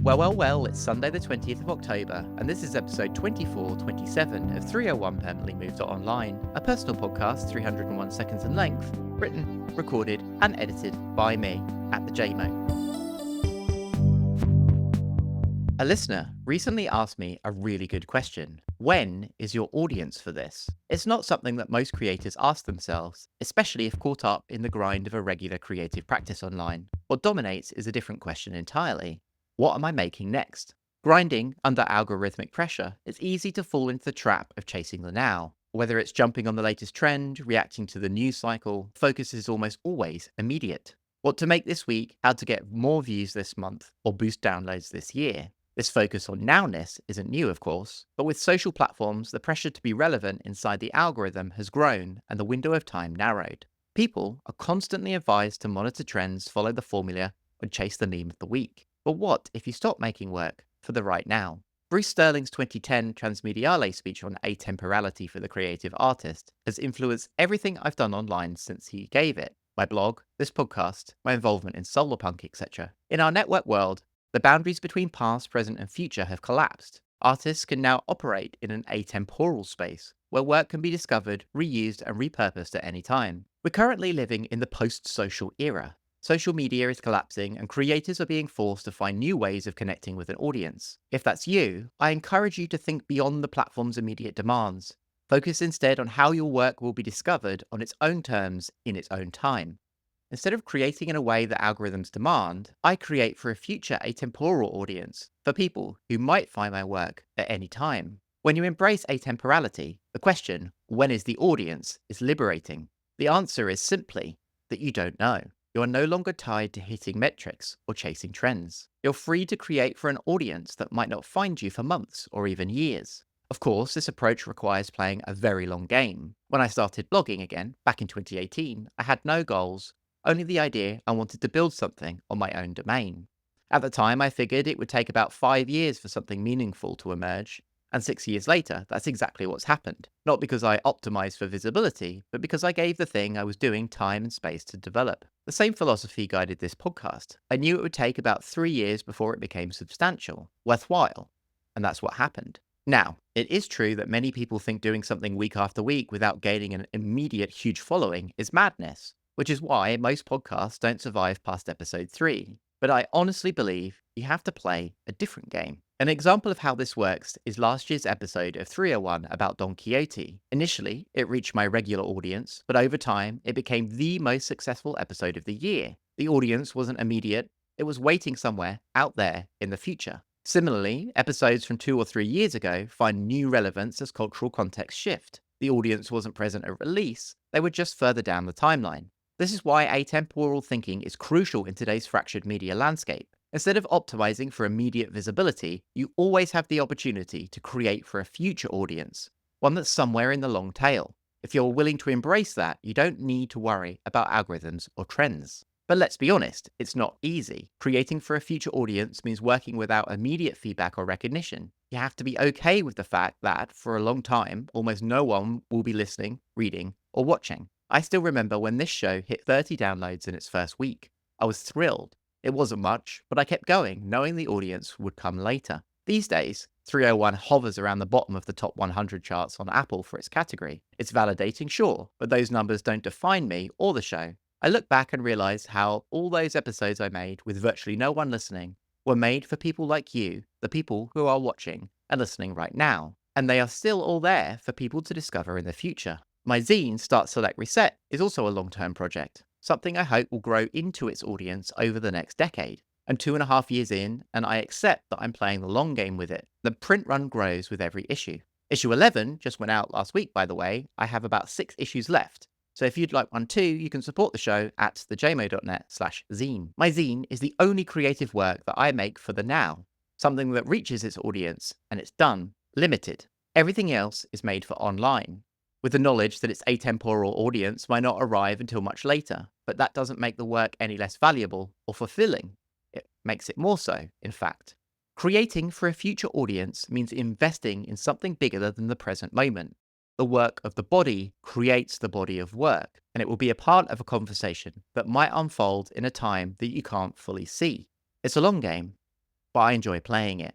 Well, it's Sunday the 20th of October, and this is episode 2427 of 301 Permanently Moved to Online, a personal podcast 301 seconds in length, written, recorded, and edited by me, at the JMO. A listener recently asked me a really good question. When is your audience for this? It's not something that most creators ask themselves, especially if caught up in the grind of a regular creative practice online. What dominates is a different question entirely. What am I making next? Grinding under algorithmic pressure, it's easy to fall into the trap of chasing the now. Whether it's jumping on the latest trend, reacting to the news cycle, focus is almost always immediate. What to make this week, how to get more views this month, or boost downloads this year. This focus on nowness isn't new, of course, but with social platforms, the pressure to be relevant inside the algorithm has grown and the window of time narrowed. People are constantly advised to monitor trends, follow the formula, and chase the meme of the week. But what if you stop making work for the right now? Bruce Sterling's 2010 Transmediale speech on atemporality for the creative artist has influenced everything I've done online since he gave it. My blog, this podcast, my involvement in solarpunk, etc. In our network world, the boundaries between past, present, and future have collapsed. Artists can now operate in an atemporal space, where work can be discovered, reused, and repurposed at any time. We're currently living in the post-social era. Social media is collapsing, and creators are being forced to find new ways of connecting with an audience. If that's you, I encourage you to think beyond the platform's immediate demands. Focus instead on how your work will be discovered on its own terms in its own time. Instead of creating in a way that algorithms demand, I create for a future atemporal audience, for people who might find my work at any time. When you embrace atemporality, the question, when is the audience, is liberating. The answer is simply that you don't know. You are no longer tied to hitting metrics or chasing trends. You're free to create for an audience that might not find you for months or even years. Of course, this approach requires playing a very long game. When I started blogging again, back in 2018, I had no goals, only the idea I wanted to build something on my own domain. At the time, I figured it would take about 5 years for something meaningful to emerge, and 6 years later, that's exactly what's happened. Not because I optimized for visibility, but because I gave the thing I was doing time and space to develop. The same philosophy guided this podcast. I knew it would take about 3 years before it became substantial, worthwhile, and that's what happened. Now, it is true that many people think doing something week after week without gaining an immediate huge following is madness, which is why most podcasts don't survive past episode 3. But I honestly believe you have to play a different game. An example of how this works is last year's episode of 301 about Don Quixote. Initially, it reached my regular audience, but over time, it became the most successful episode of the year. The audience wasn't immediate, it was waiting somewhere out there in the future. Similarly, episodes from 2 or 3 years ago find new relevance as cultural contexts shift. The audience wasn't present at release, they were just further down the timeline. This is why atemporal thinking is crucial in today's fractured media landscape. Instead of optimizing for immediate visibility, you always have the opportunity to create for a future audience, one that's somewhere in the long tail. If you're willing to embrace that, you don't need to worry about algorithms or trends. But let's be honest, it's not easy. Creating for a future audience means working without immediate feedback or recognition. You have to be okay with the fact that, for a long time, almost no one will be listening, reading, or watching. I still remember when this show hit 30 downloads in its first week. I was thrilled. It wasn't much, but I kept going, knowing the audience would come later. These days, 301 hovers around the bottom of the top 100 charts on Apple for its category. It's validating, sure, but those numbers don't define me or the show. I look back and realize how all those episodes I made with virtually no one listening were made for people like you, the people who are watching and listening right now. And they are still all there for people to discover in the future. My zine, Start Select Reset, is also a long-term project, something I hope will grow into its audience over the next decade. I'm 2.5 years in, and I accept that I'm playing the long game with it. The print run grows with every issue. Issue 11 just went out last week, by the way. I have about 6 issues left. So if you'd like one too, you can support the show at thejmo.net/zine. My zine is the only creative work that I make for the now, something that reaches its audience, and it's done, limited. Everything else is made for online, with the knowledge that its atemporal audience might not arrive until much later, but that doesn't make the work any less valuable or fulfilling. It makes it more so, in fact. Creating for a future audience means investing in something bigger than the present moment. The work of the body creates the body of work, and it will be a part of a conversation that might unfold in a time that you can't fully see. It's a long game, but I enjoy playing it.